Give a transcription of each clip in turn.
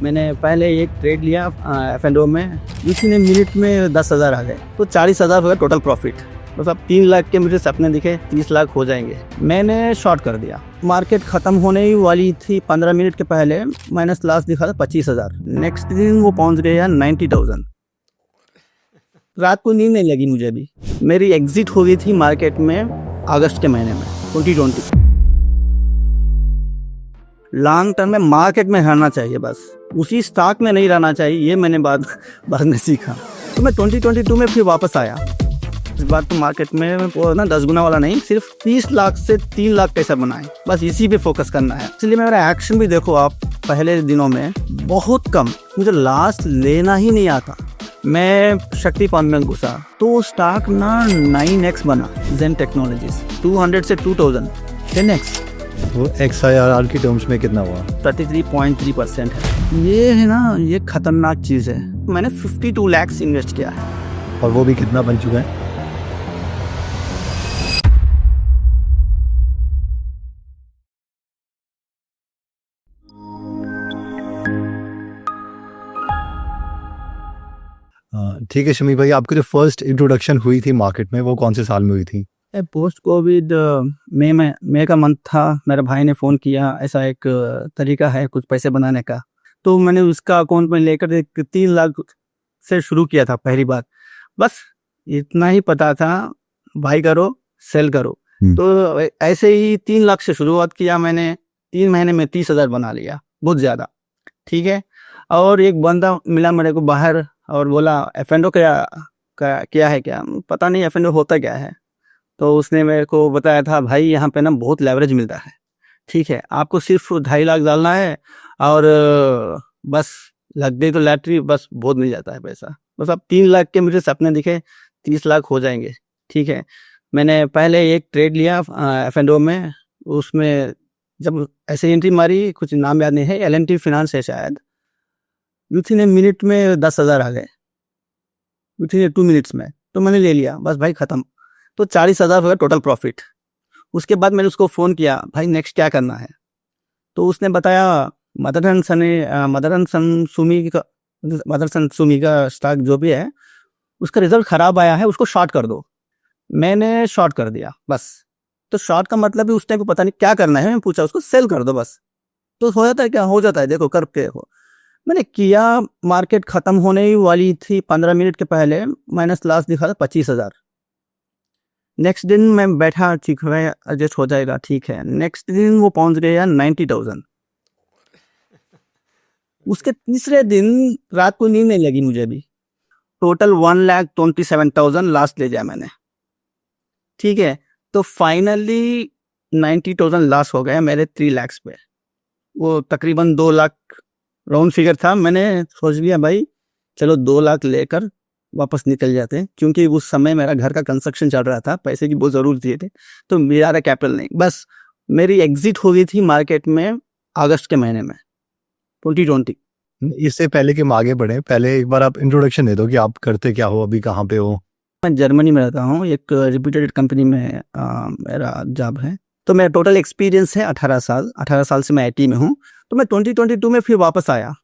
मैंने पहले एक ट्रेड लिया F&O में, उसी ने मिनट में 10,000 आ गए, तो 40,000 हो गया टोटल प्रॉफिट। बस अब 3 लाख के मुझे सपने दिखे 30 लाख हो जाएंगे, मैंने शॉर्ट कर दिया। मार्केट ख़त्म होने ही वाली थी, 15 मिनट के पहले माइनस लास्ट दिखा था 25,000। नेक्स्ट दिन वो पहुंच गया 90,000। रात को नींद नहीं लगी मुझे भी। मेरी एग्जिट हो गई थी मार्केट में अगस्त के महीने में 2020। लॉन्ग टर्म में मार्केट में रहना चाहिए, बस उसी स्टॉक में नहीं रहना चाहिए, ये मैंने बाद में सीखा। तो मैं 2022 में फिर वापस आया। इस बार तो मार्केट में वो ना 10 गुना वाला नहीं, सिर्फ 30 लाख से 3 लाख कैसे बनाए, बस इसी पे फोकस करना है। इसलिए मेरा एक्शन भी देखो आप, पहले दिनों में बहुत कम, मुझे लास्ट लेना ही नहीं आता। मैं शक्ति पंप में घुसा तो स्टॉक ना 9x बना, जेन टेक्नोलॉजीज 200 से 2000 10x। वो XIRR की टर्म्स में कितना हुआ? 33.3% है। ये है ना, ये खतरनाक चीज़ है। मैंने 52 लाख इन्वेस्ट किया है। और वो भी कितना बन चुका है? ठीक है शमी भाई, आपकी जो फर्स्ट इंट्रोडक्शन हुई थी मार्केट में वो कौन से साल में हुई थी? पोस्ट कोविड मई का मंथ था। मेरे भाई ने फ़ोन किया, ऐसा एक तरीका है कुछ पैसे बनाने का, तो मैंने उसका अकाउंट में लेकर 3 लाख से शुरू किया था पहली बार। बस इतना ही पता था, बाई करो सेल करो। तो ऐसे ही 3 लाख से शुरुआत किया मैंने। 3 महीने में 30,000 बना लिया, बहुत ज़्यादा। ठीक है। और एक बंदा मिला मेरे को बाहर और बोला F&O क्या है, क्या पता नहीं F&O होता क्या है। तो उसने मेरे को बताया था, भाई यहाँ पे ना बहुत लेवरेज मिलता है। ठीक है, आपको सिर्फ 2.5 लाख डालना है और बस लग गई तो लैटरी, बस बहुत मिल जाता है पैसा। बस अब 3 लाख के मुझे सपने दिखे 30 लाख हो जाएंगे। ठीक है, मैंने पहले एक ट्रेड लिया F&O में, उसमें जब ऐसे एंट्री मारी, कुछ नाम याद नहीं है, L&T फाइनेंस है शायद, उसी ने मिनट में 10,000 आ गए, उसी 2 मिनट्स में। तो मैंने ले लिया, बस भाई ख़त्म। तो 40,000 हो गया टोटल प्रॉफिट। उसके बाद मैंने उसको फ़ोन किया, भाई नेक्स्ट क्या करना है। तो उसने बताया मदरसन सुमी का स्टॉक जो भी है, उसका रिजल्ट ख़राब आया है, उसको शॉर्ट कर दो। मैंने शॉर्ट कर दिया बस। तो शॉर्ट का मतलब भी उस टाइम को पता नहीं क्या करना है, मैं पूछा उसको, सेल कर दो बस। तो हो जाता है क्या, हो जाता है, देखो कर के हो। मैंने किया, मार्केट ख़त्म होने ही वाली थी, 15 मिनट के पहले माइनस लास्ट दिखा था 25,000। नेक्स्ट दिन मैं बैठा, ठीक है एडजस्ट हो जाएगा, ठीक है। नेक्स्ट दिन वो पहुंच गया 90,000। उसके तीसरे दिन रात को नींद नहीं लगी मुझे भी। टोटल 1,27,000 लास्ट ले जाया मैंने। ठीक है, तो फाइनली 90,000 लास्ट हो गया मेरे 3 लाख पे। वो तकरीबन 2 लाख राउंड फिगर था। मैंने सोच लिया भाई चलो 2 लाख लेकर वापस निकल जाते हैं, क्योंकि उस समय मेरा घर का कंस्ट्रक्शन चल रहा था, पैसे की बहुत ज़रूरत थी, तो मेरा कैपिटल नहीं। बस मेरी एग्जिट हो गई थी मार्केट में अगस्त के महीने में 2020। इससे पहले कि हम आगे बढ़े, पहले एक बार आप इंट्रोडक्शन दे दो कि आप करते क्या हो, अभी कहाँ पे हो? मैं जर्मनी में रहता हूँ, एक रिप्यूटेड कंपनी में मेरा जॉब है। तो मेरा टोटल एक्सपीरियंस है 18 साल से मैं IT में हूँ। तो मैं 2022 में फिर वापस आया।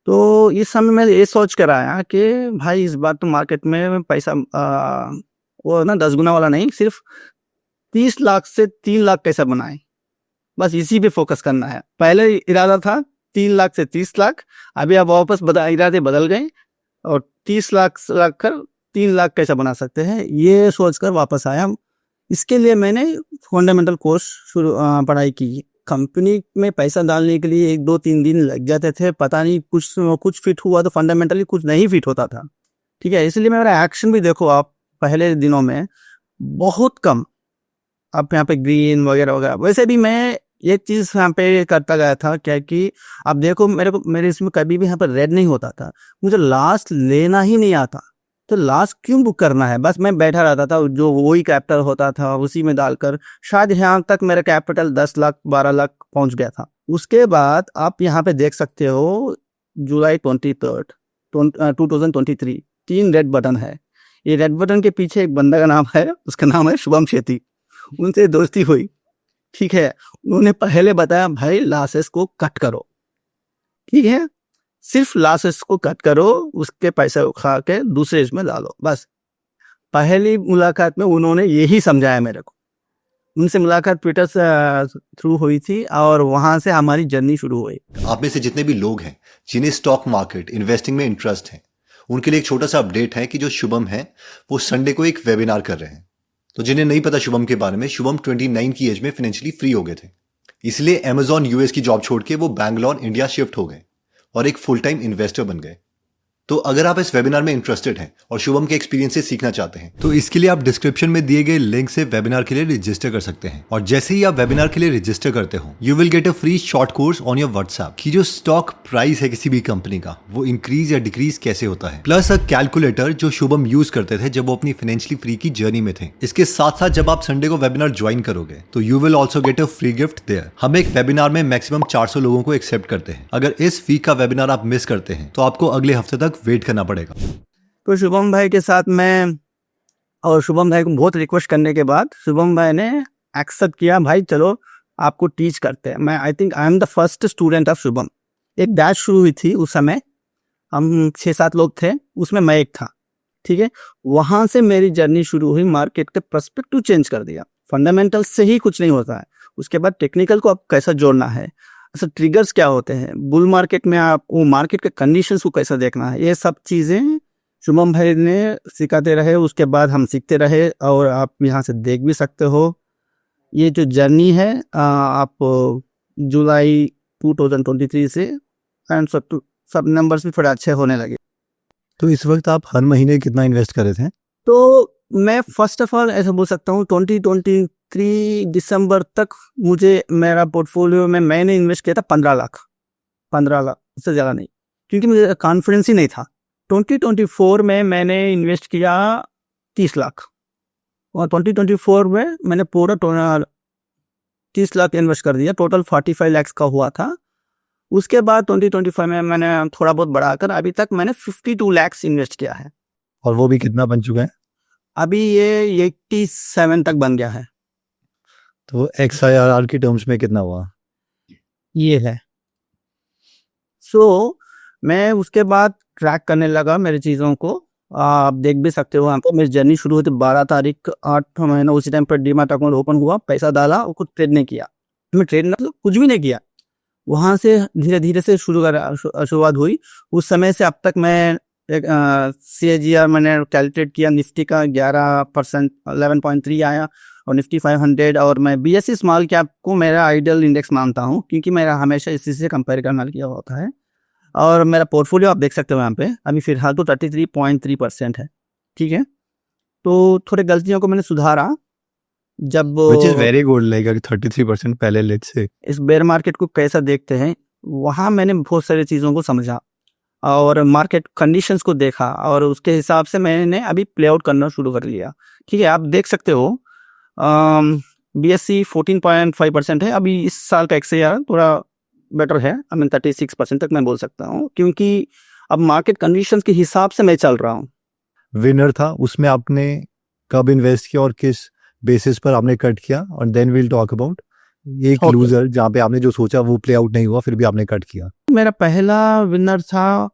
तो इस समय मैं ये सोच कर आया कि भाई इस बार तो मार्केट में पैसा वो ना 10 गुना वाला नहीं, सिर्फ 30 लाख से 3 लाख कैसे बनाए, बस इसी पे फोकस करना है। पहले इरादा था 3 लाख से 30 लाख, अभी आप वापस इरादे बदल गए और 30 लाख कर 3 लाख कैसे बना सकते हैं, ये सोचकर वापस आया। इसके लिए मैंने फंडामेंटल कोर्स पढ़ाई की। कंपनी में पैसा डालने के लिए 1-2-3 दिन लग जाते थे, पता नहीं कुछ फिट हुआ तो फंडामेंटली कुछ नहीं फिट होता था। ठीक है, इसलिए मेरा एक्शन भी देखो आप, पहले दिनों में बहुत कम। आप यहाँ पे ग्रीन वगैरह वगैरह, वैसे भी मैं एक चीज़ यहाँ पे करता गया था, क्या कि आप देखो मेरे इसमें कभी भी यहाँ पर रेड नहीं होता था, मुझे लास्ट लेना ही नहीं आता। तो लास्ट क्यों बुक करना है, बस मैं बैठा रहता था, जो वही कैपिटल होता था उसी में डालकर शायद यहाँ तक मेरा कैपिटल 10 लाख 12 लाख पहुँच गया था। उसके बाद आप यहाँ पे देख सकते हो जुलाई 23 2023 3 रेड बटन है। ये रेड बटन के पीछे एक बंदा का नाम है, उसका नाम है शुभम शेट्टी। उनसे दोस्ती हुई। ठीक है, उन्होंने पहले बताया भाई लासेस को कट करो। ठीक है, सिर्फ लॉसेस को कट करो, उसके पैसे उठा के दूसरे इसमें डालो, बस। पहली मुलाकात में उन्होंने यही समझाया मेरे को। उनसे मुलाकात ट्विटर से थ्रू हुई थी और वहां से हमारी जर्नी शुरू हुई। आप में से जितने भी लोग हैं जिन्हें स्टॉक मार्केट इन्वेस्टिंग में इंटरेस्ट है, उनके लिए एक छोटा सा अपडेट है कि जो शुभम है वो संडे को एक वेबिनार कर रहे हैं। तो जिन्हें नहीं पता शुभम के बारे में, शुभम 29 की एज में फाइनेंशियली फ्री हो गए थे, इसलिए अमेजॉन यूएस की जॉब छोड़ के वो बैंगलोर इंडिया शिफ्ट हो गए और एक फुल टाइम इन्वेस्टर बन गए। तो अगर आप इस वेबिनार में इंटरेस्टेड हैं और शुभम के एक्सपीरियंस से सीखना चाहते हैं तो इसके लिए आप डिस्क्रिप्शन में दिए गए लिंक से वेबिनार के लिए रजिस्टर कर सकते हैं। और जैसे ही आप वेबिनार के लिए रजिस्टर करते हो, you will get a free short course on your WhatsApp कि जो स्टॉक प्राइस है किसी भी कंपनी का वो इंक्रीज या डिक्रीज कैसे होता है, प्लस अ कैलकुलेटर जो शुभम यूज करते थे जब वो अपनी फाइनेंशियली फ्री की जर्नी में थे। इसके साथ साथ जब आप संडे को वेबिनार ज्वाइन करोगे तो you will also get a free gift there. हम एक वेबिनार में मैक्सिमम 400 लोगों को एक्सेप्ट करते हैं। अगर इस वीक का वेबिनार आप मिस करते हैं तो आपको अगले हफ्ते तक वेट करना पड़ेगा। तो शुभम भाई के साथ मैं, और शुभम भाई को बहुत रिक्वेस्ट करने के बाद शुभम भाई ने एक्सेप्ट किया, भाई चलो आपको टीच करते हैं। मैं आई think I am the first student of Shubham. एक बैच शुरू हुई थी उस समय, हम 6-7 लोग थे, उसमें मैं एक था, ठीक है। वहां से मेरी जर्नी शुरू हुई, मार्केट के पर्सपेक्टिव चेंज कर दिया। फंडामेंटल से ही कुछ नहीं होता है, उसके बाद टेक्निकल को आप कैसा जोड़ना है, ऐसा ट्रिगर्स क्या होते हैं, बुल मार्केट में आप वो मार्केट के कंडीशंस को कैसा देखना है, ये सब चीज़ें शुभम भाई ने सिखाते रहे। उसके बाद हम सीखते रहे और आप यहाँ से देख भी सकते हो ये जो जर्नी है। आप जुलाई 2023 से एंड सब नंबर्स भी थोड़े अच्छे होने लगे। तो इस वक्त आप हर महीने कितना इन्वेस्ट कर रहे थे? तो मैं फर्स्ट ऑफ ऑल ऐसा बोल सकता हूँ 2023 दिसंबर तक मुझे मेरा पोर्टफोलियो में मैंने इन्वेस्ट किया था 15 लाख, उससे ज़्यादा नहीं, क्योंकि मुझे कॉन्फिडेंस ही नहीं था। 2024 में मैंने इन्वेस्ट किया 30 लाख और 2024 में मैंने पूरा 30 लाख इन्वेस्ट कर दिया। टोटल 45 लाख का हुआ था। उसके बाद 2025 में मैंने थोड़ा बहुत बढ़ाकर अभी तक मैंने 52 लाख इन्वेस्ट किया है। और वो भी कितना बन चुका है? अभी ये 87 तक बन गया है। तो XIRR की टर्म्स में कितना हुआ? ये है। सो मैं उसके बाद ट्रैक करने लगा मेरी चीज़ों को। आप देख भी सकते हो, यहाँ पर मेरी जर्नी शुरू हुई थी 12 तारीख 8 महीना। उसी टाइम पर डीमैट अकाउंट ओपन हुआ, पैसा डाला और कुछ ट्रेड नहीं किया। मैं ट्रेड कुछ भी नहीं किया। वहाँ से धीरे धीरे से शुरुआत हुई। उस समय से अब तक मैं CAGR मैंने कैलकुलेट किया, निफ्टी का 11% 11.3 आया और निफ्टी 500, और मैं BSE स्मॉल कैप को मेरा आइडियल इंडेक्स मानता हूँ क्योंकि मेरा हमेशा इसी से कंपेयर करना किया होता है। और मेरा पोर्टफोलियो आप देख सकते हो यहाँ पे अभी फिलहाल तो 33.3% है, ठीक है। तो थोड़े गलतियों को मैंने सुधारा। जब Which is very good, like 33% पहले लेट से इस बेयर मार्केट को कैसा देखते हैं, वहाँ मैंने बहुत सारी चीज़ों को समझा और मार्केट कंडीशंस को देखा और उसके हिसाब से मैंने अभी प्ले आउट करना शुरू कर लिया, ठीक है। आप देख सकते हो BSE 14.5% है। अभी इस साल का XIR थोड़ा बेटर है, आई मीन 36% तक मैं बोल सकता हूँ, क्योंकि अब मार्केट कंडीशंस के हिसाब से मैं चल रहा हूँ। विनर था उसमें आपने कब इन्वेस्ट किया और किस बेसिस पर आपने कट किया? और देन विल टॉक अबाउट एक लूजर जहाँ पे आपने जो सोचा वो प्ले आउट नहीं हुआ फिर भी आपने कट किया। मेरा पहला विनर था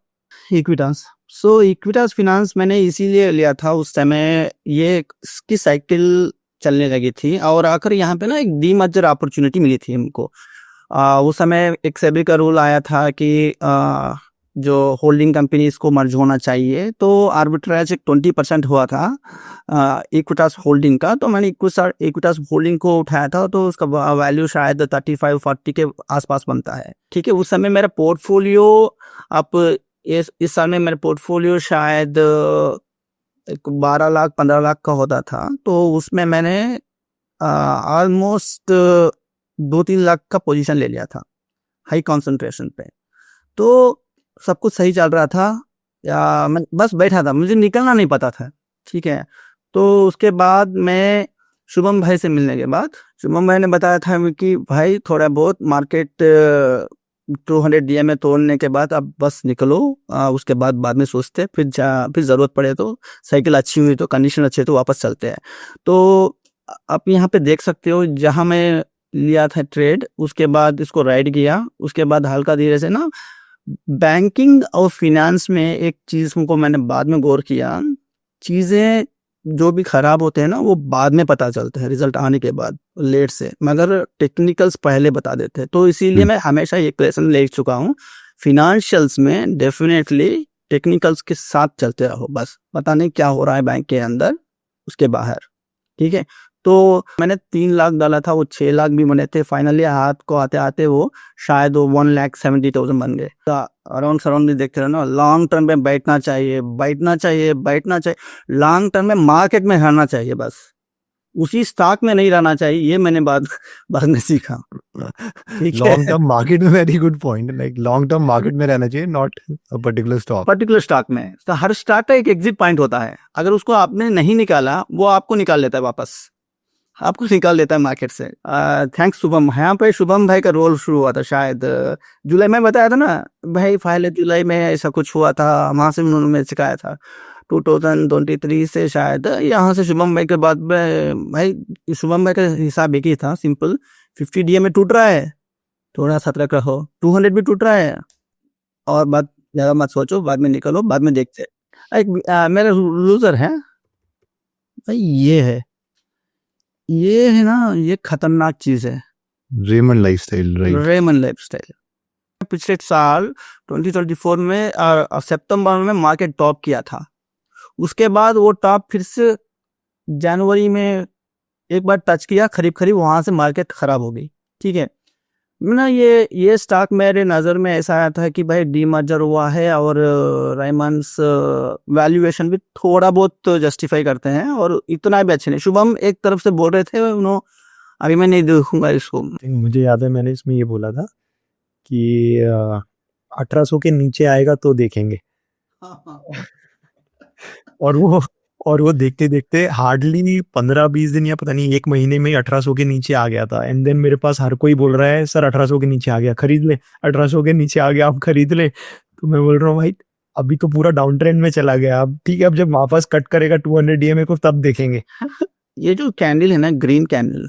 इक्विटास। सो इक्विटास फिनांस मैंने इसीलिए लिया था, उस समय ये इसकी साइकिल चलने लगी थी और आकर यहाँ पे ना एक डीमर्जर अपॉर्चुनिटी मिली थी हमको। उस समय एक सेबी का रूल आया था कि जो होल्डिंग कंपनीज को मर्ज होना चाहिए, तो आर्बिट्रेज 20% हुआ था इक्विटास होल्डिंग का। तो मैंने इक्विटास होल्डिंग को उठाया था, तो उसका वैल्यू शायद 35-40 के आसपास बनता है, ठीक है। उस समय मेरा पोर्टफोलियो आप इस साल में मेरा पोर्टफोलियो शायद 12 लाख 15 लाख का होता था। तो उसमें मैंने ऑलमोस्ट 2-3 लाख का पोजीशन ले लिया था हाई कंसंट्रेशन पे। तो सब कुछ सही चल रहा था या मैं बस बैठा था, मुझे निकलना नहीं पता था, ठीक है। तो उसके बाद मैं शुभम भाई से मिलने के बाद शुभम भाई ने बताया था कि भाई थोड़ा बहुत मार्केट 200 DMA तोड़ने के बाद अब बस निकलो, उसके बाद में सोचते फिर ज़रूरत पड़े तो साइकिल अच्छी हुई तो कंडीशन अच्छी तो वापस चलते हैं। तो आप यहाँ पे देख सकते हो जहाँ मैं लिया था ट्रेड, उसके बाद इसको राइड किया, उसके बाद हल्का धीरे से ना बैंकिंग और फिनेंस में एक चीज को मैंने बाद में गौर किया, चीजें जो भी खराब होते हैं ना वो बाद में पता चलते हैं रिजल्ट आने के बाद, लेट से, मगर टेक्निकल्स पहले बता देते हैं। तो इसीलिए मैं हमेशा ये लेसन ले चुका हूँ, फिनेंशियल्स में डेफिनेटली टेक्निकल्स के साथ चलते रहो, बस पता नहीं क्या हो रहा है बैंक के अंदर उसके बाहर, ठीक है। तो मैंने 3 लाख डाला था, वो 6 लाख भी बने थे, फाइनली हाथ को आते आते वो शायद वो 1,70,000 बन गए। अराउंड सराउंड भी देखते रहना, लॉन्ग टर्म में बैठना चाहिए, बैठना चाहिए, बैठना चाहिए, लॉन्ग टर्म में मार्केट में रहना चाहिए, बस उसी स्टॉक में नहीं रहना चाहिए, ये मैंने बाद में सीखा। ठीक है, लॉन्ग टर्म मार्केट में, very good point, like long term market में रहना चाहिए, not a particular stock. Particular stock में तो हर स्टॉक का एक एग्जिट पॉइंट होता है, अगर उसको आपने नहीं निकाला वो आपको निकाल लेता है वापस, आपको निकाल लेता है मार्केट से। थैंक्स शुभम, यहाँ पे शुभम भाई का रोल शुरू हुआ था शायद जुलाई में, बताया था ना भाई, पहले जुलाई में ऐसा कुछ हुआ था, वहाँ से उन्होंने सिखाया था 2023 से शायद, यहाँ से शुभम भाई के बाद में भाई, शुभम भाई का हिसाब एक ही था सिंपल, 50 DA में टूट रहा है, थोड़ा सतर्क रहो, 200 भी टूट रहा है, और बात ज़्यादा मत सोचो, बाद में निकलो, बाद में देखते हैं। मेरा लूजर है भाई, ये है ना, ये खतरनाक चीज है, Raymond lifestyle, right? Raymond lifestyle. पिछले साल 2024 में सितंबर में मार्केट टॉप किया था, उसके बाद वो टॉप फिर से जनवरी में एक बार टच किया, करीब वहां से मार्केट खराब हो गई, ठीक है ना। ये स्टॉक मेरे नज़र में ऐसा आया था कि भाई डीमर्जर हुआ है, और रेमंड्स वैल्यूएशन भी थोड़ा बहुत जस्टिफाई करते हैं, और इतना भी अच्छे नहीं। शुभम एक तरफ से बोल रहे थे उन्होंने, अभी मैं नहीं देखूंगा इसको। मुझे याद है मैंने इसमें ये बोला था कि 1800 के नीचे आएगा तो देखेंगे, और वो देखते देखते हार्डली 15-20 दिन या पता नहीं 1 महीने में 1800 के नीचे आ गया था। एंड देन मेरे पास हर कोई बोल रहा है सर 1800 के नीचे आ गया, खरीद ले, 1800 के नीचे आ गया, आप खरीद ले। तो मैं बोल रहा हूँ भाई अभी तो पूरा डाउन ट्रेंड में चला गया, अब ठीक है, अब जब वापस कट करेगा 200 DMA को तब देखेंगे। ये जो कैंडल है ना, ग्रीन कैंडल,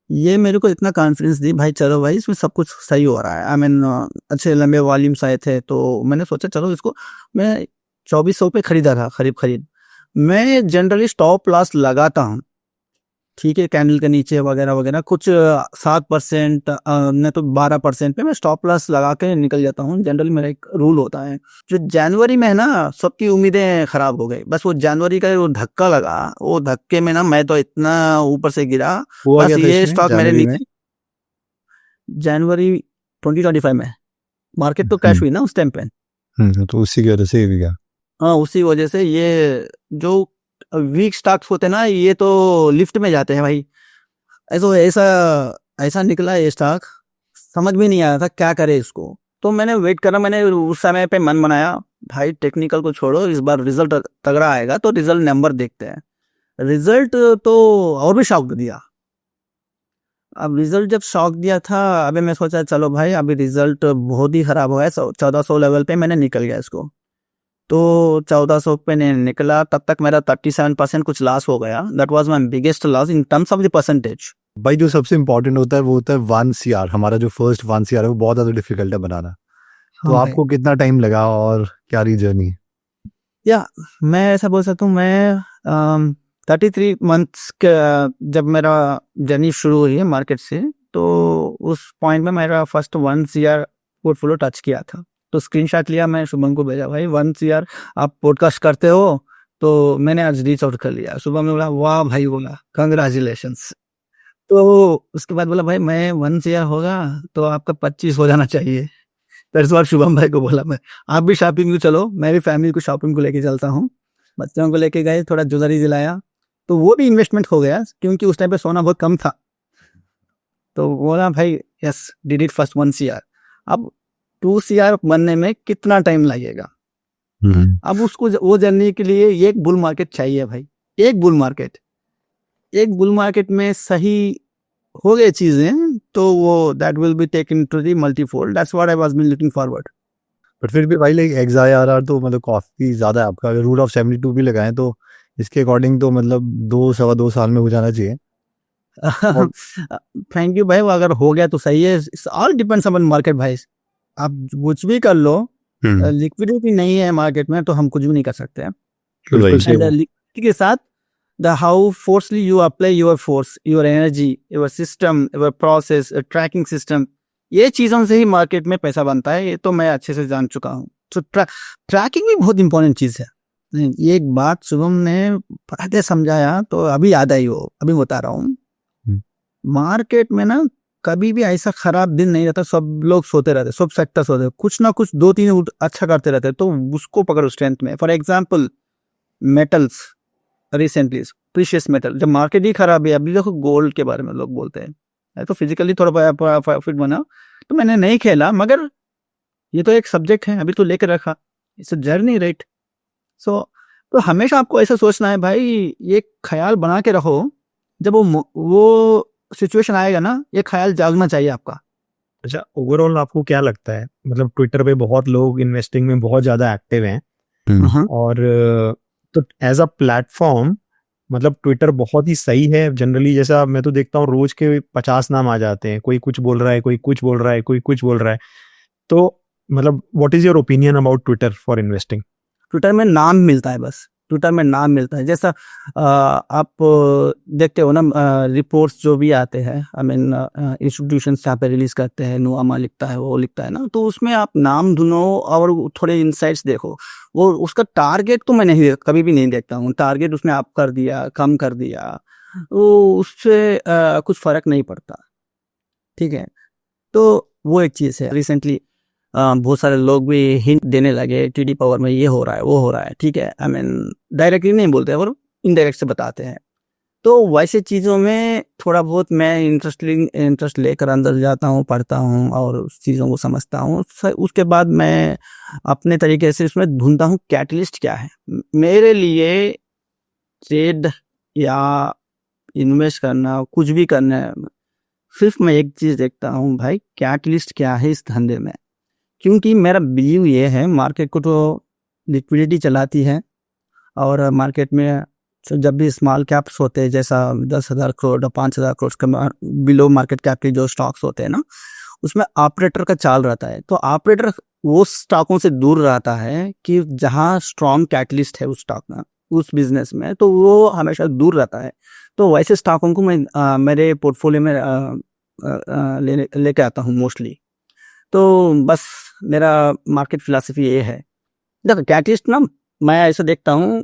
ये मेरे को इतना कॉन्फिडेंस दी भाई, चलो भाई इसमें सब कुछ सही हो रहा है। आई मीन अच्छे लंबे वॉल्यूम्स आए थे, तो मैंने सोचा चलो इसको, मैं 2400 पे खरीदा था, खरीद। मैं जनरली स्टॉप लॉस लगाता हूँ, ठीक है, कैंडल के नीचे वगैरह वगैरह, कुछ 7% नहीं तो 12% पे मैं स्टॉप लॉस लगा के निकल जाता हूँ, जनरली मेरा एक रूल होता है। जो जनवरी में है ना, सबकी उम्मीदें खराब हो गई, बस वो जनवरी का वो धक्का लगा, वो धक्के में ना मैं तो इतना ऊपर से गिरा, बस ये स्टॉक मेरे नीचे। जनवरी 2025 में मार्केट तो क्रैश हुई ना उस टाइम पे, तो उसी की वजह से भी गया। हाँ, उसी वजह से ये जो वीक स्टॉक्स होते हैं ना, ये तो लिफ्ट में जाते हैं भाई। ऐसा निकला ये स्टॉक, समझ भी नहीं आया था क्या करे इसको, तो मैंने वेट करा, मैंने उस समय पे मन बनाया भाई टेक्निकल को छोड़ो, इस बार रिजल्ट तगड़ा आएगा तो रिजल्ट नंबर देखते हैं। रिजल्ट तो और भी शॉक दिया। अब रिजल्ट जब शॉक दिया था, अभी मैं सोचा चलो भाई अभी रिजल्ट बहुत ही खराब हुआ है, 1400 लेवल पे मैंने निकल गया इसको, तो 1400 पे निकला, तब तक मेरा 37% कुछ लॉस हो गया। That was my biggest loss in terms of the percentage. भाई जो सबसे इम्पोर्टेंट होता है वो होता है 1 CR, हमारा जो फर्स्ट 1 CR है वो बहुत ज़्यादा डिफिकल्ट है बनाना। तो हाँ आपको कितना टाइम लगा और क्या रही जर्नी? या मैं ऐसा बोल सकता हूँ, मैं 33 मंथ्स जब मेरा जर्नी शुरू हुई है मार्केट से, तो उस पॉइंट में मेरा फर्स्ट 1 CR पोर्टफोलियो टच किया था, तो स्क्रीनशॉट लिया, मैं शुभम को भेजा, भाई 1 CR आप पॉडकास्ट करते हो, तो मैंने आज रीच आउट कर लिया। शुभम ने बोला वाह भाई, बोला कंग्रेचुलेशंस। तो उसके बाद बोला भाई मैं 1 CR होगा तो आपका 25 हो जाना चाहिए। इस बार शुभम भाई को बोला मैं, आप भी शॉपिंग को चलो, मैं भी फैमिली को शॉपिंग को लेके चलता हूँ। बच्चों को लेके गए, थोड़ा ज्वेलरी दिलाया, तो वो भी इन्वेस्टमेंट हो गया, क्योंकि उस टाइम पे सोना बहुत कम था। तो बोला भाई yes, did it first 1 CR। अब 2 CR बनने में कितना टाइम लगेगा? अब उसको वो जानने के लिए एक बुल मार्केट चाहिए भाई, एक बुल मार्केट में सही हो गए चीजें, तो वो that will be taken to the multifold. That's what I was been looking forward. But फिर भी भाई लाइक XIRR तो मतलब काफ़ी ज़्यादा है आपका, अगर रूल ऑफ 72 भी लगाएं तो इसके अकॉर्डिंग तो मतलब 2-2.25 साल में हो जाना चाहिए। थैंक यू भाई, वो अगर हो गया तो सही है, ऑल डिपेंड्स ऑन मार्केट भाई। आप कुछ भी कर लो, लिक्विडिटी नहीं है मार्केट में तो हम कुछ भी नहीं कर सकते हैं। बिल्कुल सही एंड बात। लिक्विडिटी के साथ the how forcefully you apply your force, your energy, your system, your process, tracking system, ये चीज़ों से ही मार्केट में पैसा बनता है। ये तो मैं अच्छे से जान चुका हूँ। तो ट्रैकिंग भी बहुत इंपॉर्टेंट चीज़ है। ये एक बात शुभम ने पहले समझाया तो अभी याद आई, वो अभी बता रहा हूँ। मार्केट में ना कभी भी ऐसा खराब दिन नहीं रहता, सब लोग सोते रहते, सब सेक्टर सोते, कुछ ना कुछ 2-3 अच्छा करते रहते, तो उसको पकड़ो स्ट्रेंथ में। For example metals, recently precious metal, जब मार्केट ही खराब है, अभी देखो गोल्ड के बारे में लोग बोलते हैं, तो फिजिकली थोड़ा प्रॉफिट बना, तो मैंने नहीं खेला, मगर ये तो एक सब्जेक्ट है, अभी तो लेकर रखा, इट्स अ जर्नी, राइट। सो तो हमेशा आपको ऐसा सोचना है भाई, ये ख्याल बना के रखो, जब वो सिचुएशन आएगा ना, ये ख्याल जागना चाहिए आपका। अच्छा, ओवरऑल आपको क्या लगता है, मतलब ट्विटर पे बहुत लोग इन्वेस्टिंग में बहुत ज्यादा एक्टिव हैं, और तो एज अ प्लेटफॉर्म मतलब ट्विटर बहुत ही सही है जनरली। जैसा मैं तो देखता हूँ रोज के 50 नाम आ जाते हैं, कोई कुछ बोल रहा है, कोई कुछ बोल रहा है, कोई कुछ बोल रहा है। तो मतलब what is your opinion about Twitter for investing? Twitter में नाम मिलता है, बस ट्विटर में नाम मिलता है। जैसा आप देखते हो ना, रिपोर्ट्स जो भी आते हैं, आई मीन इंस्टीट्यूशंस यहाँ पे रिलीज करते हैं, नुआमा लिखता है, वो लिखता है ना, तो उसमें आप नाम ढूंढो और थोड़े इंसाइट्स देखो। वो उसका टारगेट तो मैं नहीं कभी भी नहीं देखता हूँ, टारगेट उसने आप कर दिया, कम कर दिया, वो उससे कुछ फर्क नहीं पड़ता, ठीक है। तो वो एक चीज़ है। रिसेंटली बहुत सारे लोग भी हिंट देने लगे, टीडी पावर में ये हो रहा है, वो हो रहा है, ठीक है। आई मीन डायरेक्टली नहीं बोलते और इनडायरेक्ट से बताते हैं। तो वैसे चीज़ों में थोड़ा बहुत मैं इंटरेस्ट लेकर अंदर जाता हूँ, पढ़ता हूँ और उस चीज़ों को समझता हूँ। उसके बाद मैं अपने तरीके से उसमें ढूंढता हूँ कैटलिस्ट क्या है मेरे लिए। ट्रेड या इन्वेस्ट करना, कुछ भी करना है, सिर्फ मैं एक चीज़ देखता हूँ भाई, कैटलिस्ट क्या है इस धंधे में। क्योंकि मेरा बिलीव ये है, मार्केट को तो लिक्विडिटी चलाती है, और मार्केट में जब भी स्मॉल कैप्स होते हैं, जैसा 10,000 करोड़ 5,000 करोड़ के बिलो मार्केट कैप के जो स्टॉक्स होते हैं ना, उसमें ऑपरेटर का चाल रहता है। तो ऑपरेटर वो स्टॉकों से दूर रहता है कि जहाँ स्ट्रॉन्ग कैटलिस्ट है उस स्टॉक में, उस बिजनेस में, तो वो हमेशा दूर रहता है। तो वैसे स्टॉकों को मैं मेरे पोर्टफोलियो में लेके आता हूँ मोस्टली। तो बस मेरा मार्केट फिलॉसफी ये है। देखो कैटलिस्ट ना, मैं ऐसा देखता हूँ,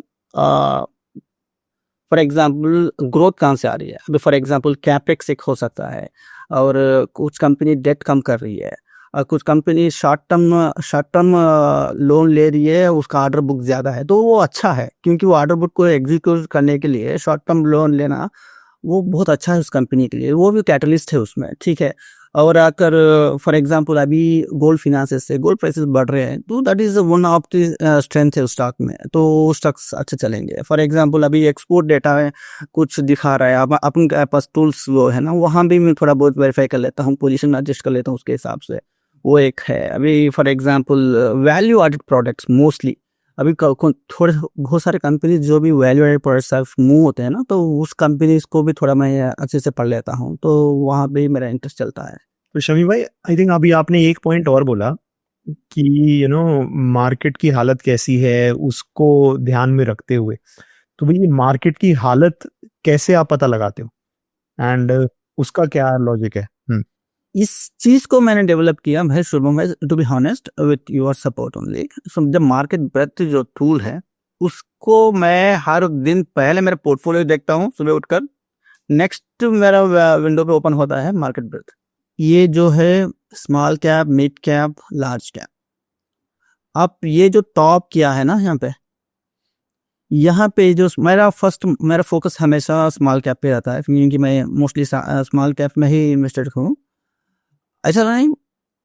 फॉर एग्जांपल ग्रोथ कहाँ से आ रही है। अभी फॉर एग्जांपल कैपेक्स एक हो सकता है, और कुछ कंपनी डेट कम कर रही है, और कुछ कंपनी शॉर्ट टर्म लोन ले रही है, उसका ऑर्डर बुक ज़्यादा है, तो वो अच्छा है, क्योंकि वो ऑर्डर बुक को एग्जीक्यूट करने के लिए शॉर्ट टर्म लोन लेना वो बहुत अच्छा है उस कंपनी के लिए, वो भी कैटलिस्ट है उसमें, ठीक है। और अगर फॉर एग्जांपल अभी गोल्ड फिनेंसेस से गोल्ड प्राइसेस बढ़ रहे हैं, तो that is one of the strength है उस स्टॉक में, तो स्टॉक्स अच्छे चलेंगे। फॉर एग्जांपल अभी एक्सपोर्ट डेटा है, कुछ दिखा रहा है, अब अपन के पास टूल्स वो है ना, वहाँ भी मैं थोड़ा बहुत वेरीफाई कर लेता हूँ, पोजीशन एडजस्ट कर लेता हूँ उसके हिसाब से, वो एक है। अभी for example value added products mostly, अभी थोड़े बहुत सारे कंपनीज जो भी वैल्यू एडेड प्रोडक्ट्स मूव होते हैं ना, तो उस कंपनीज को भी थोड़ा मैं अच्छे से पढ़ लेता हूँ, तो वहाँ पे मेरा इंटरेस्ट चलता है। तो शमी भाई, आई थिंक अभी आपने एक पॉइंट और बोला कि मार्केट की हालत कैसी है उसको ध्यान में रखते हुए, तो भाई मार्केट की हालत कैसे आप पता लगाते हो, एंड उसका क्या लॉजिक है? इस चीज को मैंने डेवलप किया भाई शुरू में, to be honest with your support only. जब मार्केट ब्रेथ जो टूल है, उसको मैं हर दिन पहले मेरे पोर्टफोलियो देखता हूँ सुबह उठकर, नेक्स्ट मेरा विंडो पे ओपन होता है मार्केट ब्रेथ। ये जो है small cap, mid cap, large cap, आप ये जो टॉप किया है ना, यहाँ पे जो मेरा फोकस हमेशा स्मॉल कैप पे रहता है, क्योंकि मैं मोस्टली स्मॉल कैप में ही इन्वेस्टेड हूँ। ऐसा नहीं,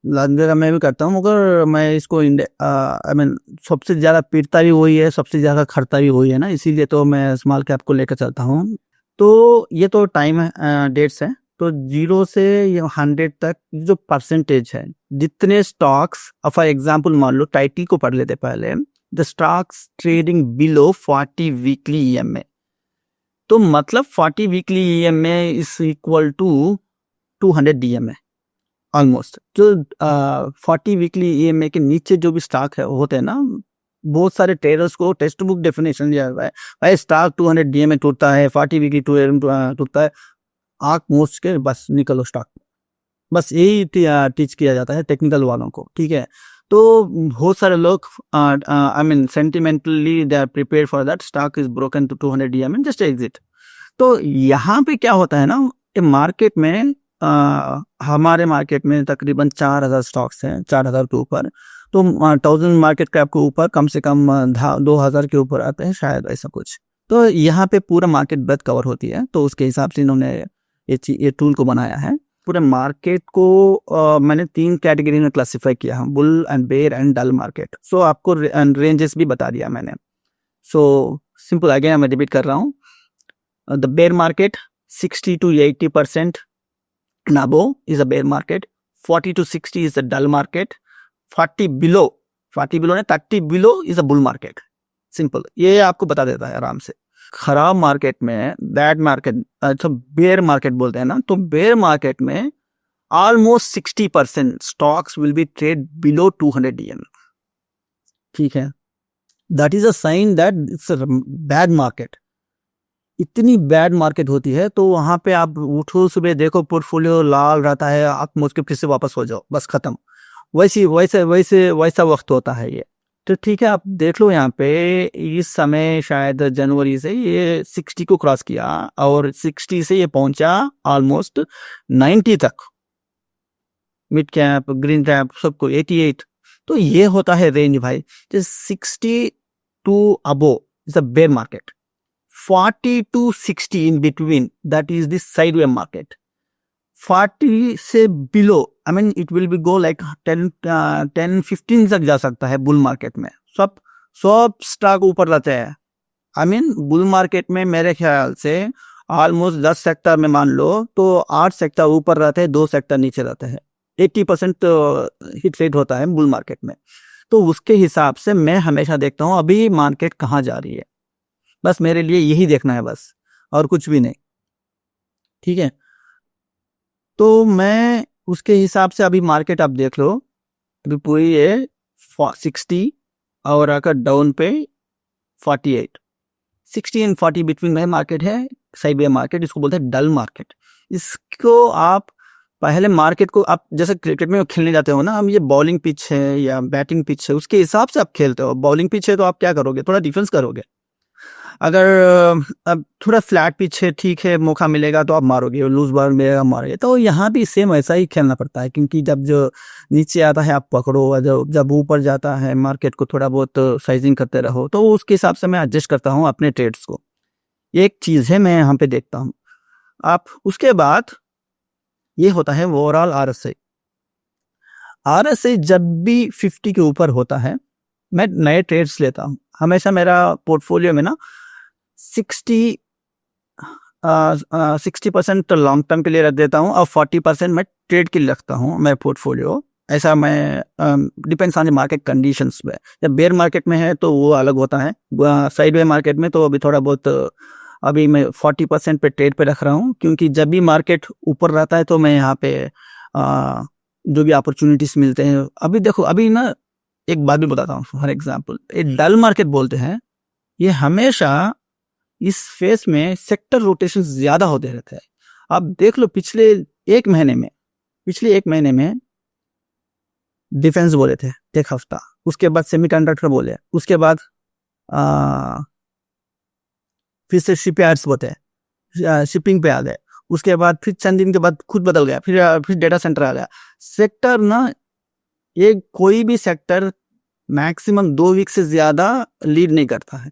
लार्ज मैं भी करता हूँ, मगर मैं इसको आई मीन सबसे ज़्यादा पीटता भी वही है, सबसे ज़्यादा खरता भी वही है ना, इसीलिए तो मैं स्मॉल कैप को लेकर चलता हूँ। तो ये तो टाइम है, डेट्स है, तो 0 से 100 तक जो परसेंटेज है, जितने स्टॉक्स, फॉर एग्जांपल मान लो टाइटल को पढ़ लेते पहले, the stocks trading below 40 weekly EMA, तो मतलब 40 weekly EMA is equal to 200 DMA। Almost जो 40 वीकली ईएमए के नीचे जो भी स्टॉक है होते हैं ना, बहुत सारे ट्रेडर्स को टेक्स्ट बुक डेफिनेशन दिया हुआ है भाई, स्टॉक 200 डीएमए टूटता है, 40 वीकली टूटता है, आंख मूछ के बस निकलो स्टॉक, बस यही टीच किया जाता है टेक्निकल वालों को, ठीक है। तो बहुत सारे लोग I mean sentimentally they are prepare for that, stock is broken to 200 DMA, just exit. तो यहाँ पे क्या होता है ना, मार्केट में हमारे मार्केट में तकरीबन 4000 स्टॉक्स हैं, 4000 के ऊपर, तो 1000 मार्केट कैप के ऊपर कम से कम 2000 के ऊपर आते हैं शायद, ऐसा कुछ। तो यहाँ पे पूरा मार्केट ब्रेथ कवर होती है, तो उसके हिसाब से इन्होंने ये टूल को बनाया है। पूरे मार्केट को मैंने 3 कैटेगरी में क्लासिफाई किया है, bull and bear and dull market. So आपको रेंजेस भी बता दिया मैंने। सो सिंपल, अगेन मैं रिपीट कर रहा हूँ, the bear market 60 to 80% and above is a bear market, 40 to 60 is a dull market, 40 below नहीं 30 below is a bull market। Simple, ये आपको बता देता है आराम से। खराब मार्केट में, बैड मार्केट, अच्छा बेयर मार्केट बोलते हैं ना, तो बेयर मार्केट में almost 60% stocks will be trade below 200 DMA, ठीक है। That is a sign that it's a bad market. इतनी बैड मार्केट होती है तो वहां पे आप उठो सुबह देखो पोर्टफोलियो लाल रहता है, आप मुझ के फिर से वापस हो जाओ, बस खत्म। वैसा वक्त होता है ये। तो ठीक है, आप देख लो यहाँ पे इस समय शायद जनवरी से ये 60 को क्रॉस किया और 60 से ये पहुंचा ऑलमोस्ट 90 तक, मिड कैप ग्रीन कैप सबको 88। तो ये होता है रेंज भाई, 60 to above is a bear market, 40 to 60 in between, that is the sideway market. 40 से below, I mean it will be go like 10-15 तक जा सकता है बुल मार्केट में। सब स्टॉक ऊपर रहते हैं। I mean बुल मार्केट में मेरे ख्याल से ऑलमोस्ट 10 सेक्टर में मान लो तो 8 सेक्टर ऊपर रहते हैं, 2 सेक्टर नीचे रहते हैं। 80% हिट रेट होता है बुल मार्केट में। तो उसके हिसाब से मैं हमेशा देखता हूँ अभी मार्केट कहाँ जा रही है, बस मेरे लिए यही देखना है बस, और कुछ भी नहीं, ठीक है। तो मैं उसके हिसाब से अभी मार्केट आप देख लो, अभी पूरी ये 60 और आकर डाउन पे 48, 60 एंड 40 बिटवीन में मार्केट है, साइडवे मार्केट, इसको बोलते हैं डल मार्केट। इसको आप पहले मार्केट को आप जैसे क्रिकेट में खेलने जाते हो ना, हम ये बॉलिंग पिच है या बैटिंग पिच है उसके हिसाब से आप खेलते हो। बॉलिंग पिच है तो आप क्या करोगे, थोड़ा डिफेंस करोगे। अगर अब थोड़ा फ्लैट पिच है, ठीक है, मौका मिलेगा तो आप मारोगे, लूज बॉल मिलेगा मारोगे। तो यहाँ भी सेम ऐसा ही खेलना पड़ता है, क्योंकि जब जो नीचे आता है आप पकड़ो, जब ऊपर जाता है मार्केट को थोड़ा बहुत साइजिंग करते रहो। तो उसके हिसाब से मैं एडजस्ट करता हूँ अपने ट्रेड्स को। एक चीज़ है मैं यहाँ पे देखता हूँ। आप उसके बाद ये होता है ओवरऑल आरएसआई जब भी 50 के ऊपर होता है मैं नए ट्रेड्स लेता हूँ। हमेशा मेरा पोर्टफोलियो में ना 60% लॉन्ग टर्म के लिए रख देता हूँ और 40% मैं ट्रेड के लिए रखता हूँ मैं पोर्टफोलियो। ऐसा मैं depends on the market conditions पे। जब बेयर मार्केट में है तो वो अलग होता है, साइडवे मार्केट में तो अभी थोड़ा बहुत अभी मैं 40% पे ट्रेड पे रख रहा हूँ, क्योंकि जब भी मार्केट ऊपर रहता है तो मैं यहाँ पे जो भी अपॉर्चुनिटीज मिलते हैं। अभी देखो, अभी ना एक बात भी बताता हूँ, फॉर एग्जांपल एक डल मार्केट बोलते हैं, ये हमेशा इस फेस में सेक्टर रोटेशन ज्यादा होते रहते हैं। आप देख लो पिछले एक महीने में डिफेंस बोले थे एक हफ्ता, उसके बाद सेमीकंडक्टर बोले, उसके बाद फिर से शिपयार्ड्स बोलते हैं, शिपिंग पे आ गए, उसके बाद फिर चंद दिन के बाद खुद बदल गया, फिर डेटा सेंटर आ गया। सेक्टर ना, ये कोई भी सेक्टर मैक्सिमम 2 वीक से ज्यादा लीड नहीं करता है,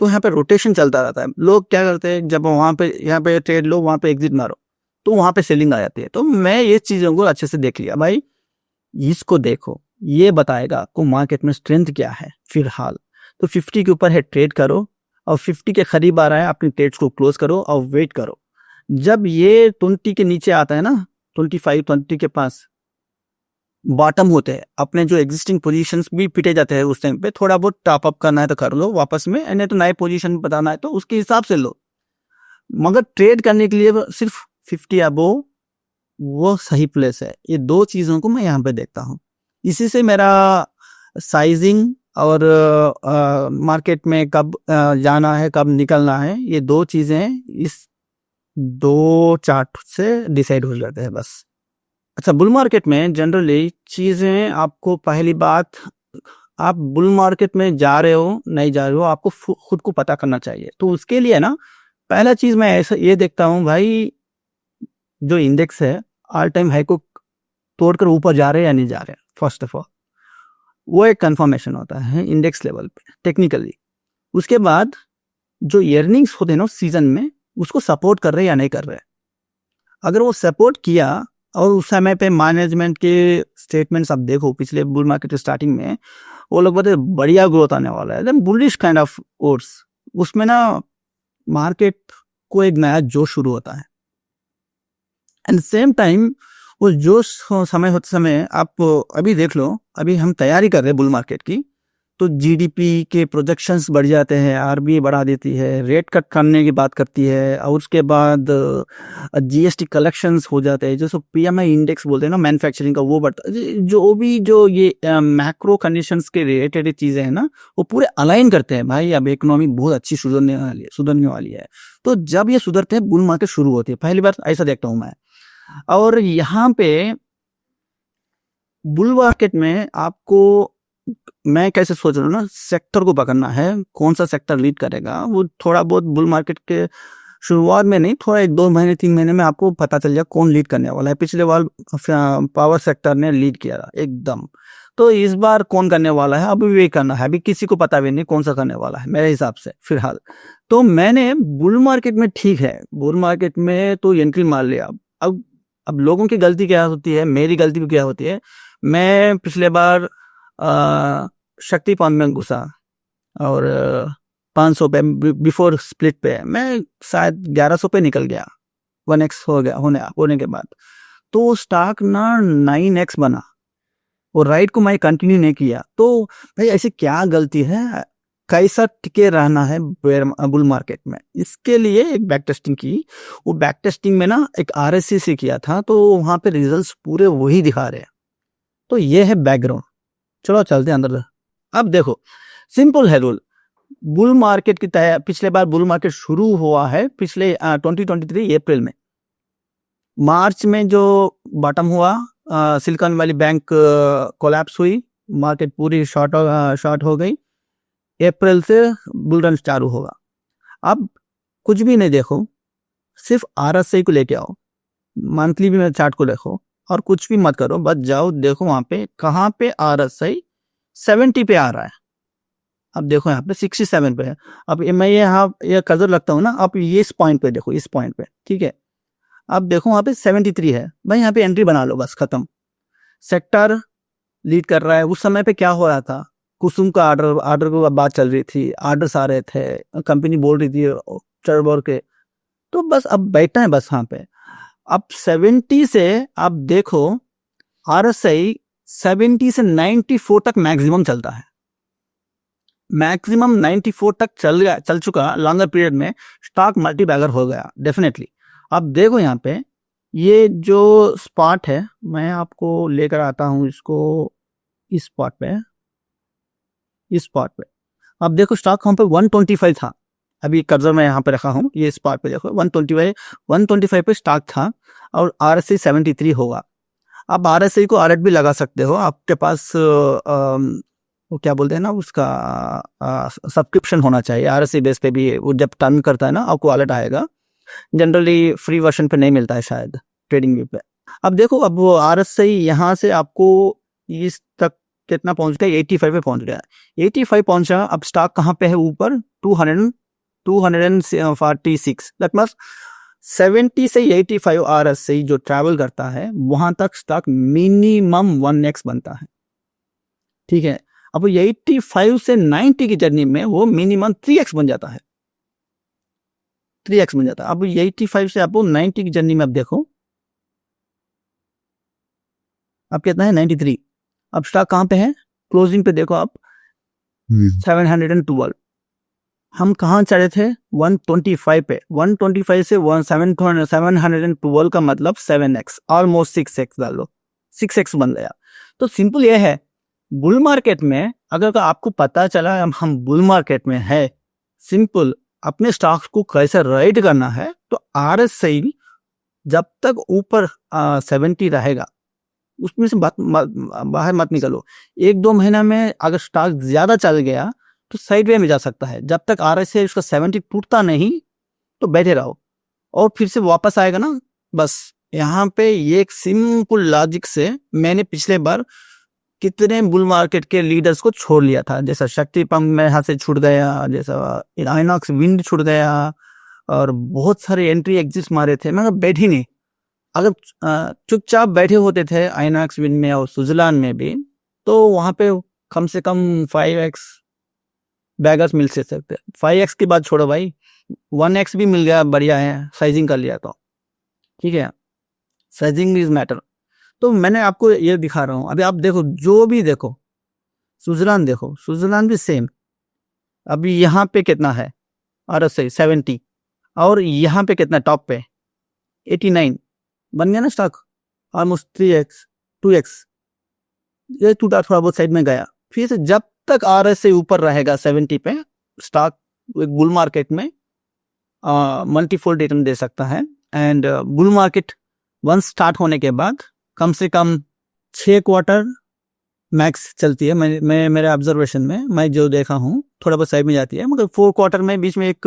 तो यहाँ पे रोटेशन चलता रहता है। लोग क्या करते हैं, जब वहां पे यहाँ पे ट्रेड लो, वहां पे एग्जिट मारो, तो वहां पे सेलिंग आ जाती है। तो मैं ये चीजों को अच्छे से देख लिया भाई, इसको देखो, ये बताएगा आपको मार्केट में स्ट्रेंथ क्या है फिलहाल। तो 50 के ऊपर है ट्रेड करो, और 50 के करीब आ रहा है अपनी ट्रेड्स को क्लोज करो और वेट करो। जब ये 20 के नीचे आता है ना, 25-20 के पास बॉटम होते हैं, अपने जो एग्जिस्टिंग पोजीशंस भी पिटे जाते हैं उस टाइम पे। थोड़ा बहुत टॉप अप करना है तो कर लो वापस में, नहीं तो नए पोजीशन बताना है तो उसके हिसाब से लो। मगर ट्रेड करने के लिए सिर्फ 50 अबो वो सही प्लेस है। ये दो चीज़ों को मैं यहाँ पे देखता हूँ। इसी से मेरा साइजिंग और मार्केट में कब जाना है, कब निकलना है, ये दो चीज़ें इस दो चार्ट से डिसाइड हो जाते हैं बस। अच्छा, बुल मार्केट में जनरली चीज़ें आपको, पहली बात, आप बुल मार्केट में जा रहे हो नहीं जा रहे हो, आपको खुद को पता करना चाहिए। तो उसके लिए ना पहला चीज़ मैं ऐसा ये देखता हूँ भाई, जो इंडेक्स है ऑल टाइम हाई को तोड़कर ऊपर जा रहे हैं या नहीं जा रहे हैं। फर्स्ट ऑफ ऑल वो एक कंफर्मेशन होता है इंडेक्स लेवल पे टेक्निकली। उसके बाद जो अर्निंग्स होते हैं ना सीजन में, उसको सपोर्ट कर रहे हैं या नहीं कर रहे हैं। अगर वो सपोर्ट किया और उस समय पे मैनेजमेंट के स्टेटमेंट्स आप देखो, पिछले बुल मार्केट स्टार्टिंग में वो लोग बताते बढ़िया ग्रोथ आने वाला है, एकदम बुलिश काइंड ऑफ ओट्स, उसमें ना मार्केट को एक नया जोश शुरू होता है। एंड सेम टाइम वो जोश समय होते समय आप अभी देख लो, अभी हम तैयारी कर रहे हैं बुल मार्केट की, तो जीडीपी के प्रोजेक्शंस बढ़ जाते हैं, आरबीआई बढ़ा देती है, रेट कट करने की बात करती है, और उसके बाद जीएसटी कलेक्शंस हो जाते हैं, जो पीएमआई इंडेक्स बोलते हैं ना मैन्युफैक्चरिंग का, वो बढ़ता है। जो ये मैक्रो कंडीशंस के रिलेटेड चीज़ें हैं ना, वो पूरे अलाइन करते हैं भाई, अब इकोनॉमी बहुत अच्छी सुधरने वाली है। तो जब ये सुधरते हैं बुल मार्केट शुरू होती है, पहली बार ऐसा देखता हूँ मैं। और यहाँ पे बुल मार्केट में आपको, मैं कैसे सोच रहा हूँ ना, सेक्टर को पकड़ना है, कौन सा सेक्टर लीड करेगा। वो थोड़ा बहुत बुल मार्केट के शुरुआत में नहीं, थोड़ा 1-2 महीने 3 महीने में आपको पता चल जाए कौन लीड करने वाला है। पिछले बार पावर सेक्टर ने लीड किया था एकदम, तो इस बार कौन करने वाला है अभी भी करना है, अभी किसी को पता भी नहीं कौन सा करने वाला है मेरे हिसाब से फिलहाल। तो मैंने बुल मार्केट में, ठीक है, बुल मार्केट में तो एंट्री मार लिया। अब लोगों की गलती क्या होती है, मेरी गलती भी क्या होती है, मैं पिछले बार शक्ति पॉइंट में घुसा और 500 पे बिफोर स्प्लिट पे मैं शायद 1100 पे निकल गया, 1x हो गया होने के बाद, तो स्टॉक ना 9x बना और राइट को मैं कंटिन्यू नहीं किया। तो भाई ऐसी क्या गलती है, कैसा टिके रहना है बुल मार्केट में, इसके लिए एक बैक टेस्टिंग की। वो बैक टेस्टिंग में ना एक आरएससी से किया था, तो वहां पे रिजल्ट्स पूरे वही दिखा रहे हैं। तो ये है बैकग्राउंड। चलो चलते हैं अंदर। अब देखो, सिंपल है रूल। बुल मार्केट की पिछले बार बुल मार्केट शुरू हुआ है पिछले 2023 अप्रैल में। मार्च में जो बॉटम हुआ, सिलिकॉन वैली बैंक कोलैप्स हुई, मार्केट पूरी शॉर्ट हो गई। अप्रैल से बुल रन चालू होगा। अब कुछ भी नहीं देखो, सिर्फ आरएसआई को लेके आओ, मंथली भी चार्ट को देखो, और कुछ भी मत करो, बस जाओ देखो वहां पे कहाँ पे आरएसआई 70 पे आ रहा है। अब देखो यहाँ पे 67 पे है। अब मैं ये कजर लगता हूँ ना, अब ये इस पॉइंट पे देखो, इस पॉइंट पे, ठीक है। अब देखो वहां पे 73 है भाई, यहाँ पे एंट्री बना लो, बस खत्म। सेक्टर लीड कर रहा है। उस समय पे क्या हो रहा था, कुसुम का ऑर्डर को बात चल रही थी, ऑर्डर्स आ रहे थे, कंपनी बोल रही थी चढ़ के, तो बस अब बैठना है बस वहां पे। अब 70 से आप देखो, आरएसआई 70 से 94 तक मैक्सिमम चलता है, मैक्सिमम 94 तक चल चुका लॉन्गर पीरियड में, स्टॉक मल्टी बैगर हो गया डेफिनेटली। अब देखो यहाँ पे ये जो स्पॉट है, मैं आपको लेकर आता हूँ इसको, इस स्पॉट पे अब देखो स्टॉक यहाँ पे 125 था, अभी कर्जर मैं यहाँ पे रखा हूँ, ये स्पॉट पे देखो 125 पे स्टॉक था, और आरएसआई 73 होगा। अब आरएसआई को आरएट भी लगा सकते हो, आपके पास वो क्या बोलते हैं ना, उसका सब्सक्रिप्शन होना चाहिए आरएसआई बेस पे भी। वो जब टर्न करता है ना, आपको वॉलेट आएगा, जनरली फ्री वर्जन पे नहीं मिलता है शायद ट्रेडिंग व्यू पे। अब देखो, अब वो आरएसआई यहाँ से आपको इस तक कितना पहुंच गया, 85 पे पहुंच गया, 85 पहुंचा। अब स्टॉक कहाँ पे है, ऊपर 246, दैट मींस 70 से 85 आरएसआई जो ट्रैवल करता है, वहां तक स्टॉक मिनिमम 1x बनता है, ठीक है। अब 85 से 90 की जर्नी में वो मिनिमम 3x बन जाता है, 3x बन जाता है। अब 85 से आपको 90 की जर्नी में अब देखो, अब कितना है, 93। अब स्टॉक कहाँ पे है, क्लोजिंग पे देखो आप 712, हम कहाँ चढ़े थे 125 पे, 125 से 712 का मतलब 7x, ऑलमोस्ट 6x डाल लो, 6x बन गया। तो सिंपल ये है, बुल मार्केट में अगर आपको पता चला हम बुल मार्केट में है, सिंपल अपने स्टॉक्स को कैसे राइड करना है, तो RSI जब तक ऊपर 70 रहेगा उसमें से बाहर मत निकलो। 1-2 महीना में अगर स्टॉक ज्यादा चल गया तो साइड वे में जा सकता है। जब तक RSI उसका 70 टूटता नहीं तो बैठे रहो, और फिर से वापस आएगा ना, बस यहाँ पे ये एक सिंपल लॉजिक से मैंने पिछले बार कितने बुल मार्केट के लीडर्स को छोड़ लिया था। जैसा शक्ति पंप में हाथ से छूट गया, जैसा आइनॉक्स विंड छूट गया, और बहुत सारे एंट्री एग्जिट मारे थे, मगर बैठी नहीं। अगर चुपचाप बैठे होते थे आइनॉक्स विंड में और स्विट्जरलैंड में भी, तो वहां पे कम से कम 5x बैगर्स मिल से सकते। 5x की बात छोड़ो भाई, 1x भी मिल गया, बढ़िया है, साइजिंग कर लिया तो ठीक है, साइजिंग इज मैटर। तो मैंने आपको ये दिखा रहा हूँ, अभी आप देखो, जो भी देखो, स्विट्जरलैंड देखो, स्विट्जरलैंड भी सेम। अभी यहाँ पे कितना है RSI 70, और यहाँ पे कितना टॉप पे 89, बन गया ना स्टॉक ऑलमोस्ट 3x 2x। ये टूटा, थोड़ा बहुत साइड में गया, फिर से जब तक RSI ऊपर रहेगा 70 पे, स्टॉक एक बुल मार्केट में मल्टीफोल्ड रिटर्न दे सकता है। And bull market once start होने के बाद कम से कम 6 क्वार्टर मैक्स चलती है। मैं मेरे ऑब्जर्वेशन में मैं जो देखा हूँ, थोड़ा बहुत साइड में जाती है, मगर 4 क्वार्टर में बीच में एक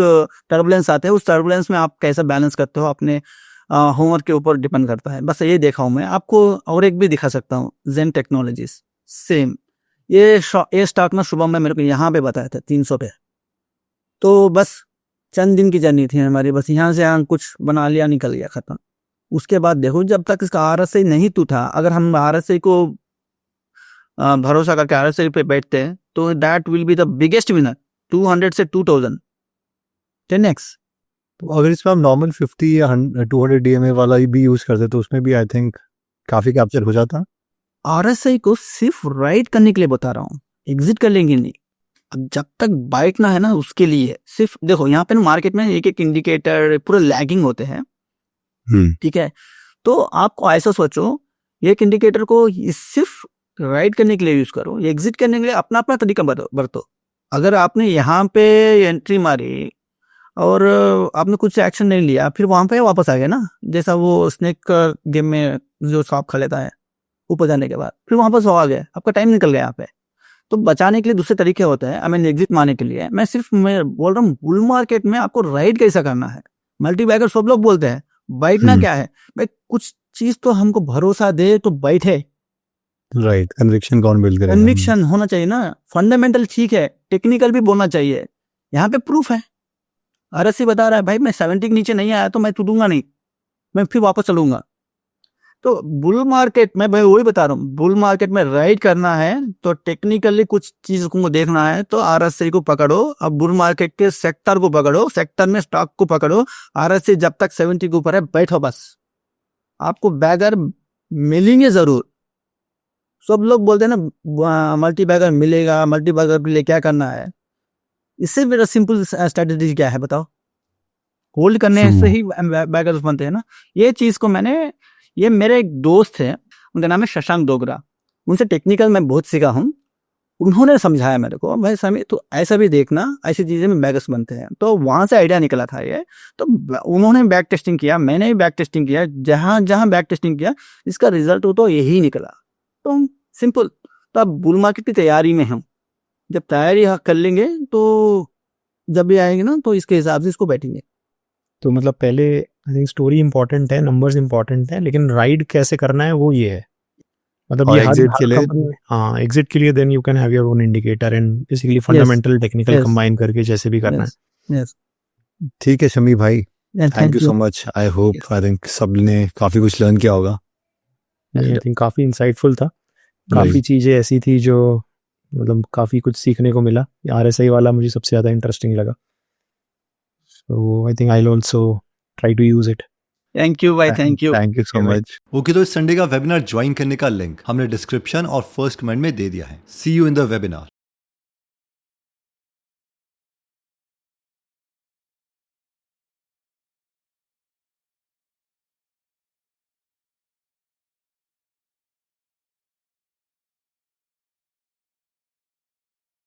टर्बुलेंस आता है। उस टर्बुलेंस में आप कैसा बैलेंस करते हो अपने होमवर्क के ऊपर डिपेंड करता है। बस ये देखा हूँ मैं। आपको और एक भी दिखा सकता हूँ, जेन टेक्नोलॉजीज सेम। ये स्टॉक ना सुबह में मेरे को यहाँ पे बताया था 300 पे। तो बस चंद दिन की जर्नी थी हमारी, बस यहाँ से यहाँ कुछ बना लिया, निकल गया, खत्म। उसके बाद देखो, जब तक इसका RSI नहीं टूटा, अगर हम RSI को भरोसा करके RSI पे बैठते हैं, तो that will be the biggest winner. 200 से 2000 10x। तो अगर इसमें हम नॉर्मल 50 या 200 DMA वाला भी यूज करते तो उसमें भी आई थिंक काफी कैप्चर हो जाता। RSI को सिर्फ राइड करने के लिए बता रहा हूँ, एग्जिट कर लेंगे नहीं। अब जब तक बाइट ना है ना, उसके लिए सिर्फ देखो, यहाँ पे मार्केट में एक एक इंडिकेटर पूरे लैगिंग होते हैं, ठीक है। तो आपको ऐसा सोचो, एक इंडिकेटर को सिर्फ राइड करने के लिए यूज करो, एग्जिट करने के लिए अपना अपना तरीका बरतो। अगर आपने यहाँ पे एंट्री मारी और आपने कुछ एक्शन नहीं लिया, फिर वहां पे वापस आ गया ना, जैसा वो स्नेक गेम में जो सांप खा लेता है ऊपर जाने के बाद, फिर वापस आ गया, आपका टाइम निकल गया यहाँ पे। तो बचाने के लिए दूसरे तरीके होते हैं, आई मीन एग्जिट मारने के लिए। मैं बोल रहा हूँ, बुल मार्केट में आपको राइड कैसा करना है। मल्टी बैगर सब लोग बोलते हैं, बैठना क्या है भाई, कुछ चीज तो हमको भरोसा दे तो बैठे। राइट, कन्विक्शन कौन बिल्ड करेगा? कन्विक्शन होना चाहिए ना, फंडामेंटल ठीक है, टेक्निकल भी बोलना चाहिए। यहाँ पे प्रूफ है, RSI बता रहा है भाई मैं 70 के नीचे नहीं आया तो मैं टूटूंगा नहीं, मैं फिर वापस चलूंगा। तो बुल मार्केट में भाई वही बता रहा हूँ, बुल मार्केट में राइड करना है तो टेक्निकली कुछ चीज को देखना है, तो RSI को पकड़ो। अब बुल मार्केट के सेक्टर को पकड़ो, सेक्टर में स्टॉक को पकड़ो। RSI जब तक 70 के ऊपर है बैठो, बस आपको बैगर मिलेंगे जरूर। सब लोग बोलते हैं ना मल्टी बैगर मिलेगा, मल्टी बैगर के लिए क्या करना है। इससे मेरा सिंपल स्ट्रेटेजी क्या है बताओ, होल्ड करने से ही बैगर्स बनते हैं ना। ये चीज को ये मेरे एक दोस्त है, उनका नाम है शशांक डोगरा, उनसे टेक्निकल मैं बहुत सीखा हूँ। उन्होंने समझाया मेरे को, भाई समी तो ऐसा भी देखना, ऐसी चीजें में बैगर्स बनते हैं। तो वहां से आइडिया निकला था ये। तो उन्होंने बैक टेस्टिंग किया, मैंने भी बैक टेस्टिंग किया, जहां जहां बैक टेस्टिंग किया इसका रिजल्ट तो यही निकला। तो सिंपल। तो अब बुल मार्केट की तैयारी में हम, जब तैयारी कर लेंगे तो जब भी आएंगे ना, तो इसके हिसाब से इसको बैठेंगे। तो मतलब पहले आई थिंक स्टोरी इंपॉर्टेंट है, नंबर्स इंपॉर्टेंट है, लेकिन राइड कैसे करना है वो ये है। मतलब और ये एग्जिट के लिए, हाँ, एग्जिट के लिए then you can have your own indicator and basically fundamental technical combine करके जैसे भी करना है। यस, ठीक है शमी भाई, thank you so much. I hope I think सबने काफी कुछ लर्न किया होगा। आई थिंक काफी इंसाइटफुल था, काफी चीजें ऐसी थी जो मतलब काफी कुछ सीखने को मिला। RSI वाला मुझे सबसे ज्यादा इंटरेस्टिंग लगा, so I think I will also try to use it. Thank you भाई, thank you so much. Okay, तो इस संडे का वेबिनार ज्वाइन करने का लिंक हमने डिस्क्रिप्शन और फर्स्ट कमेंट में दे दिया है। सी यू इन द वेबिनार।